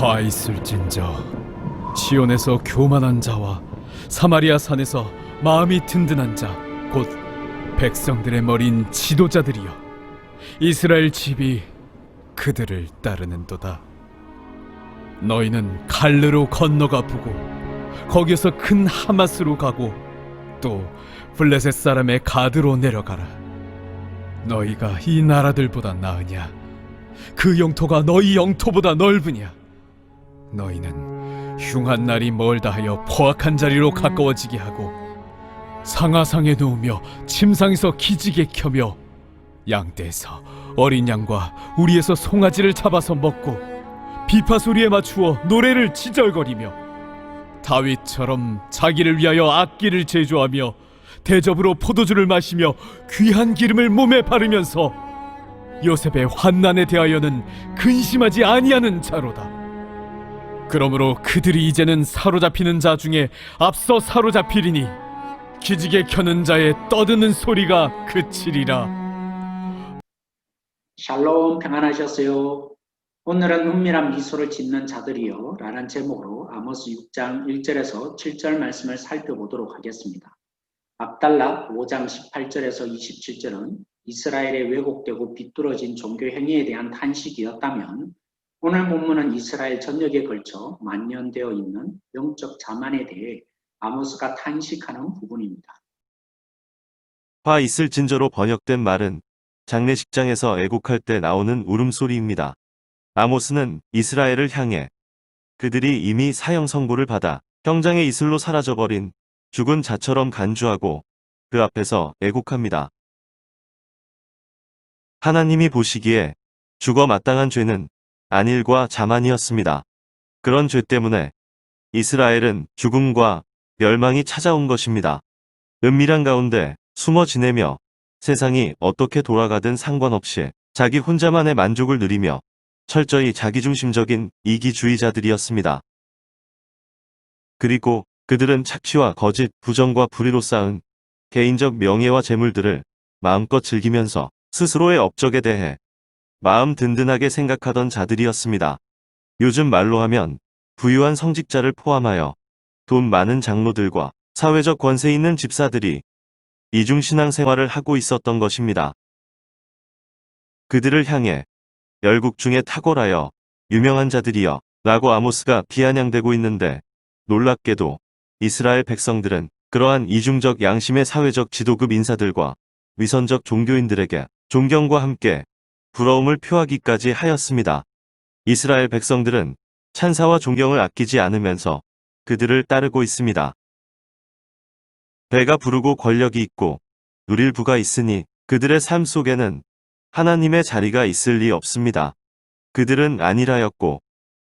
화 있을진저 시온에서 교만한 자와 사마리아 산에서 마음이 든든한 자 곧 백성들의 머리인 지도자들이여, 이스라엘 집이 그들을 따르는도다. 너희는 갈르로 건너가 보고 거기서 큰 하마스로 가고 또 블레셋 사람의 가드로 내려가라. 너희가 이 나라들보다 나으냐? 그 영토가 너희 영토보다 넓으냐? 너희는 흉한 날이 멀다 하여 포악한 자리로 가까워지게 하고 상하상에 누우며 침상에서 기지개 켜며 양떼에서 어린 양과 우리에서 송아지를 잡아서 먹고 비파 소리에 맞추어 노래를 지절거리며 다윗처럼 자기를 위하여 악기를 제조하며 대접으로 포도주를 마시며 귀한 기름을 몸에 바르면서 요셉의 환난에 대하여는 근심하지 아니하는 자로다. 그러므로 그들이 이제는 사로잡히는 자 중에 앞서 사로잡히리니 기지개 켜는 자의 떠드는 소리가 그치리라. 샬롬, 평안하셨어요? 오늘은 은밀한 미소를 짓는 자들이여 라는 제목으로 아모스 6장 1절에서 7절 말씀을 살펴보도록 하겠습니다. 압달라 5장 18절에서 27절은 이스라엘의 왜곡되고 비뚤어진 종교 행위에 대한 탄식이었다면, 오늘 본문은 이스라엘 전역에 걸쳐 만연되어 있는 영적 자만에 대해 아모스가 탄식하는 부분입니다. 화 있을 진저로 번역된 말은 장례식장에서 애곡할 때 나오는 울음소리입니다. 아모스는 이스라엘을 향해 그들이 이미 사형 선고를 받아 형장의 이슬로 사라져버린 죽은 자처럼 간주하고 그 앞에서 애곡합니다. 하나님이 보시기에 죽어 마땅한 죄는 안일과 자만이었습니다. 그런 죄 때문에 이스라엘은 죽음과 멸망이 찾아온 것입니다. 은밀한 가운데 숨어 지내며 세상이 어떻게 돌아가든 상관없이 자기 혼자만의 만족을 누리며 철저히 자기중심적인 이기주의자들이었습니다. 그리고 그들은 착취와 거짓, 부정과 불의로 쌓은 개인적 명예와 재물들을 마음껏 즐기면서 스스로의 업적에 대해 마음 든든하게 생각하던 자들이었습니다. 요즘 말로 하면 부유한 성직자를 포함하여 돈 많은 장로들과 사회적 권세 있는 집사들이 이중신앙 생활을 하고 있었던 것입니다. 그들을 향해 열국 중에 탁월하여 유명한 자들이여 라고 아모스가 비아냥대고 있는데, 놀랍게도 이스라엘 백성들은 그러한 이중적 양심의 사회적 지도급 인사들과 위선적 종교인들에게 존경과 함께 부러움을 표하기까지 하였습니다. 이스라엘 백성들은 찬사와 존경을 아끼지 않으면서 그들을 따르고 있습니다. 배가 부르고 권력이 있고 누릴 부가 있으니 그들의 삶 속에는 하나님의 자리가 있을 리 없습니다. 그들은 안일하였고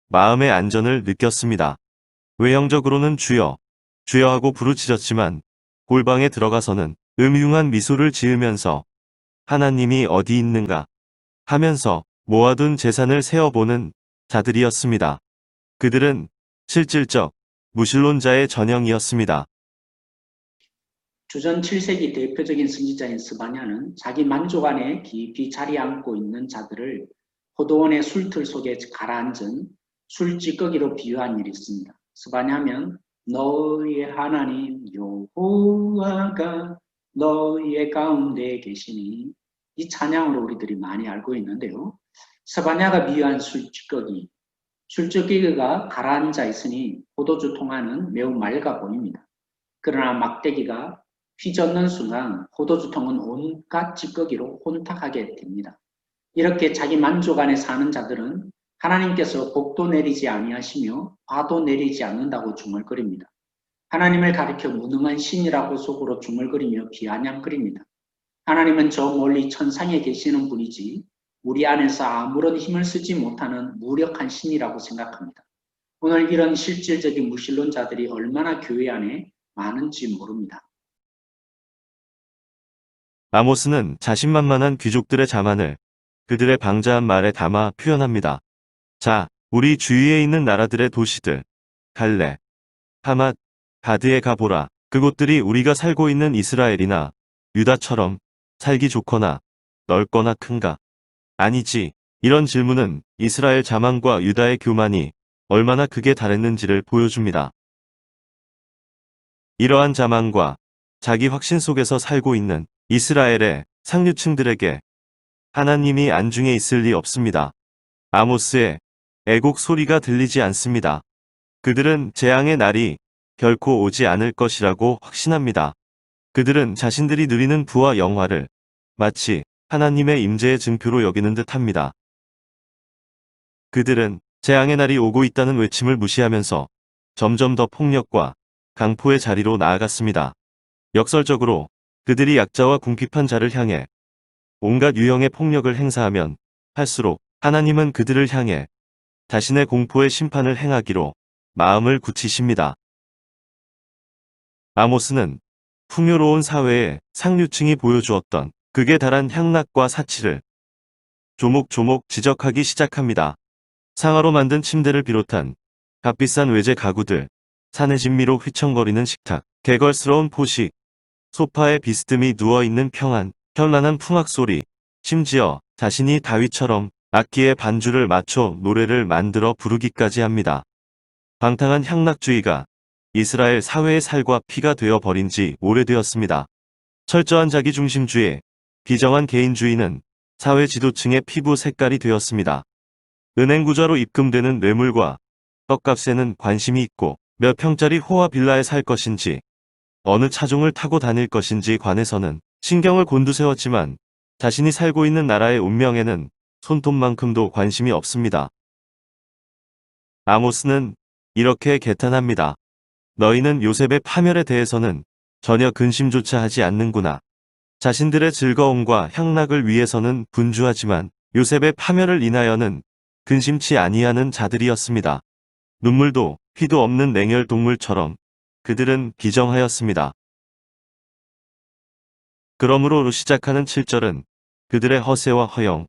마음의 안전을 느꼈습니다. 외형적으로는 주여, 주여 하고 부르짖었지만 골방에 들어가서는 음흉한 미소를 지으면서 하나님이 어디 있는가 하면서 모아둔 재산을 세어보는 자들이었습니다. 그들은 실질적 무신론자의 전형이었습니다. 주전 7세기 대표적인 선지자인 스바냐는 자기 만족 안에 깊이 자리 앉고 있는 자들을 포도원의 술틀 속에 가라앉은 술찌꺼기로 비유한 일이 있습니다. 스바냐면 너희의 하나님 여호와가 너희의 가운데 계시니, 이 찬양으로 우리들이 많이 알고 있는데요. 스바냐가 비유한 술찌꺼기가 가라앉아 있으니 포도주 통안은 매우 맑아 보입니다. 그러나 막대기가 휘젓는 순간 포도주통은 온갖 찌꺼기로 혼탁하게 됩니다. 이렇게 자기 만족 안에 사는 자들은 하나님께서 복도 내리지 아니하시며 화도 내리지 않는다고 중얼거립니다. 하나님을 가리켜 무능한 신이라고 속으로 중얼거리며 비아냥거립니다. 하나님은 저 멀리 천상에 계시는 분이지 우리 안에서 아무런 힘을 쓰지 못하는 무력한 신이라고 생각합니다. 오늘 이런 실질적인 무신론자들이 얼마나 교회 안에 많은지 모릅니다. 아모스는 자신만만한 귀족들의 자만을 그들의 방자한 말에 담아 표현합니다. 자, 우리 주위에 있는 나라들의 도시들, 갈레, 하맛, 가드에 가보라. 그곳들이 우리가 살고 있는 이스라엘이나 유다처럼 살기 좋거나 넓거나 큰가? 아니지. 이런 질문은 이스라엘 자만과 유다의 교만이 얼마나 극에 달했는지를 보여줍니다. 이러한 자만과 자기 확신 속에서 살고 있는 이스라엘의 상류층들에게 하나님이 안중에 있을 리 없습니다. 아모스의 애곡 소리가 들리지 않습니다. 그들은 재앙의 날이 결코 오지 않을 것이라고 확신합니다. 그들은 자신들이 누리는 부와 영화를 마치 하나님의 임재의 증표로 여기는 듯합니다. 그들은 재앙의 날이 오고 있다는 외침을 무시하면서 점점 더 폭력과 강포의 자리로 나아갔습니다. 역설적으로 그들이 약자와 궁핍한 자를 향해 온갖 유형의 폭력을 행사하면 할수록 하나님은 그들을 향해 자신의 공포의 심판을 행하기로 마음을 굳히십니다. 아모스는 풍요로운 사회의 상류층이 보여주었던 극에 달한 향락과 사치를 조목조목 지적하기 시작합니다. 상아로 만든 침대를 비롯한 값비싼 외제 가구들, 산의 진미로 휘청거리는 식탁, 개걸스러운 포식, 소파에 비스듬히 누워있는 평안, 현란한 풍악 소리, 심지어 자신이 다윗처럼 악기에 반주를 맞춰 노래를 만들어 부르기까지 합니다. 방탕한 향락주의가 이스라엘 사회의 살과 피가 되어 버린 지 오래되었습니다. 철저한 자기중심주의, 비정한 개인주의는 사회 지도층의 피부 색깔이 되었습니다. 은행구좌로 입금되는 뇌물과 떡값에는 관심이 있고 몇 평짜리 호화 빌라에 살 것인지 어느 차종을 타고 다닐 것인지 관해서는 신경을 곤두세웠지만 자신이 살고 있는 나라의 운명에는 손톱만큼도 관심이 없습니다. 아모스는 이렇게 개탄합니다. 너희는 요셉의 파멸에 대해서는 전혀 근심조차 하지 않는구나. 자신들의 즐거움과 향락을 위해서는 분주하지만 요셉의 파멸을 인하여는 근심치 아니하는 자들이었습니다. 눈물도 피도 없는 냉혈 동물처럼 그들은 비정하였습니다. 그러므로 시작하는 7절은 그들의 허세와 허영,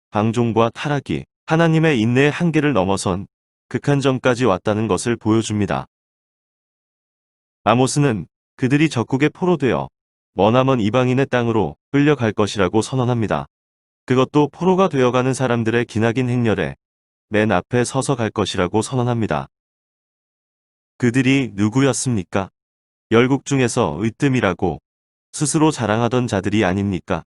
방종과 타락이 하나님의 인내의 한계를 넘어선 극한점까지 왔다는 것을 보여줍니다. 아모스는 그들이 적국의 포로되어 머나먼 이방인의 땅으로 끌려갈 것이라고 선언합니다. 그것도 포로가 되어가는 사람들의 기나긴 행렬에 맨 앞에 서서 갈 것이라고 선언합니다. 그들이 누구였습니까? 열국 중에서 으뜸이라고 스스로 자랑하던 자들이 아닙니까?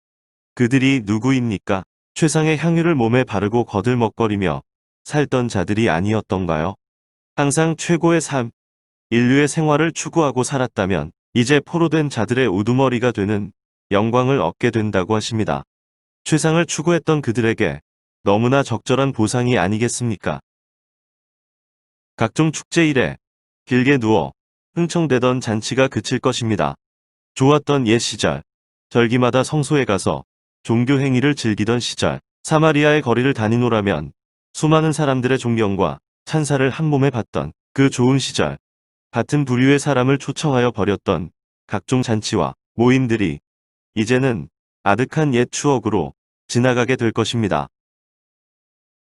그들이 누구입니까? 최상의 향유를 몸에 바르고 거들먹거리며 살던 자들이 아니었던가요? 항상 최고의 삶, 인류의 생활을 추구하고 살았다면 이제 포로된 자들의 우두머리가 되는 영광을 얻게 된다고 하십니다. 최상을 추구했던 그들에게 너무나 적절한 보상이 아니겠습니까? 각종 축제 일에 길게 누워 흥청대던 잔치가 그칠 것입니다. 좋았던 옛 시절, 절기마다 성소에 가서 종교 행위를 즐기던 시절, 사마리아의 거리를 다니노라면 수많은 사람들의 존경과 찬사를 한 몸에 받던 그 좋은 시절, 같은 부류의 사람을 초청하여 벌였던 각종 잔치와 모임들이 이제는 아득한 옛 추억으로 지나가게 될 것입니다.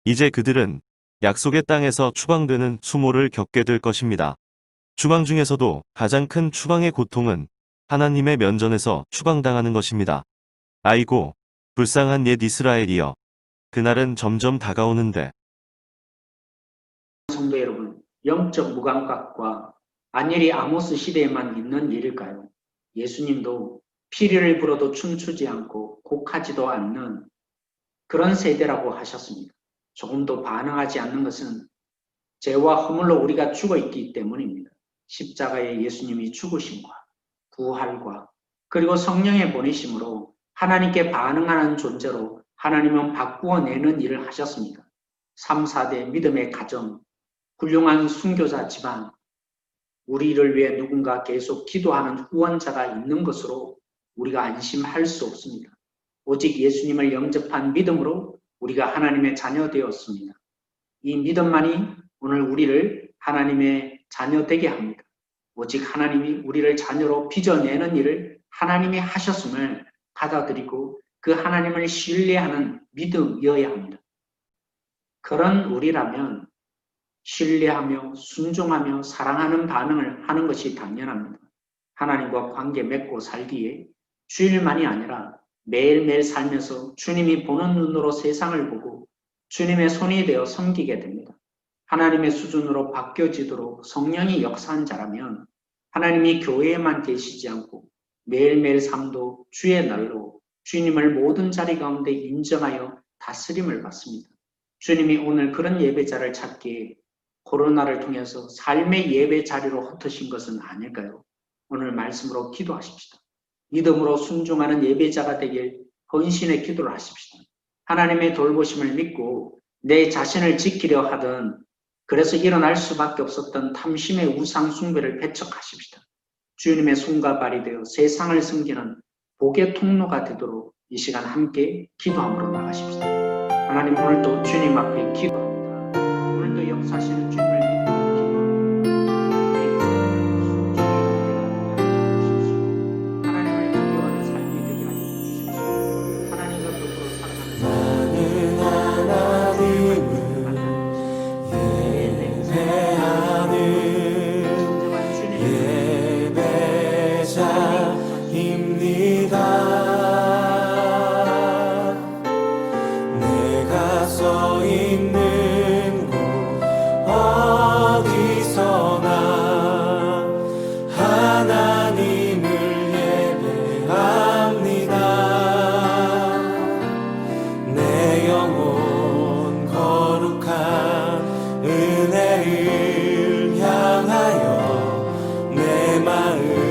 이제 그들은 약속의 땅에서 추방되는 수모를 겪게 될 것입니다. 추방 중에서도 가장 큰 추방의 고통은 하나님의 면전에서 추방당하는 것입니다. 아이고, 불쌍한 옛 이스라엘이여. 그날은 점점 다가오는데. 성도 여러분, 영적 무감각과 안일이 아모스 시대에만 있는 일일까요? 예수님도 피리를 불어도 춤추지 않고 곡하지도 않는 그런 세대라고 하셨습니다. 조금도 반응하지 않는 것은 죄와 허물로 우리가 죽어 있기 때문입니다. 십자가에 예수님이 죽으심과 부활과 그리고 성령의 보내심으로 하나님께 반응하는 존재로 하나님은 바꾸어내는 일을 하셨습니다. 3, 4대 믿음의 가정, 훌륭한 순교자 집안, 우리를 위해 누군가 계속 기도하는 후원자가 있는 것으로 우리가 안심할 수 없습니다. 오직 예수님을 영접한 믿음으로 우리가 하나님의 자녀 되었습니다. 이 믿음만이 오늘 우리를 하나님의 자녀 되게 합니다. 오직 하나님이 우리를 자녀로 빚어내는 일을 하나님이 하셨음을 받아들이고 그 하나님을 신뢰하는 믿음이어야 합니다. 그런 우리라면 신뢰하며 순종하며 사랑하는 반응을 하는 것이 당연합니다. 하나님과 관계 맺고 살기에 주일만이 아니라 매일매일 살면서 주님이 보는 눈으로 세상을 보고 주님의 손이 되어 섬기게 됩니다. 하나님의 수준으로 바뀌어지도록 성령이 역사한 자라면 하나님이 교회에만 계시지 않고 매일매일 삶도 주의 날로 주님을 모든 자리 가운데 인정하여 다스림을 받습니다. 주님이 오늘 그런 예배자를 찾기에 코로나를 통해서 삶의 예배 자리로 흩으신 것은 아닐까요? 오늘 말씀으로 기도하십시다. 믿음으로 순종하는 예배자가 되길 헌신의 기도를 하십시다. 하나님의 돌보심을 믿고 내 자신을 지키려 하던 그래서 일어날 수밖에 없었던 탐심의 우상 숭배를 배척하십시다. 주님의 손과 발이 되어 세상을 섬기는 복의 통로가 되도록 이 시간 함께 기도함으로 나가십시다. 하나님, 오늘도 주님 앞에 기도합니다. 오늘도 역사하시는 주님을 믿고 기도합니다. 하나님을 경외하는 삶이 되게 하여 주십시오. 하나님과 더불어 살아가는 삶. 내가 서 있는 곳 어디서나 하나님을 예배합니다. 내 영혼 거룩한 은혜를 향하여 내 마음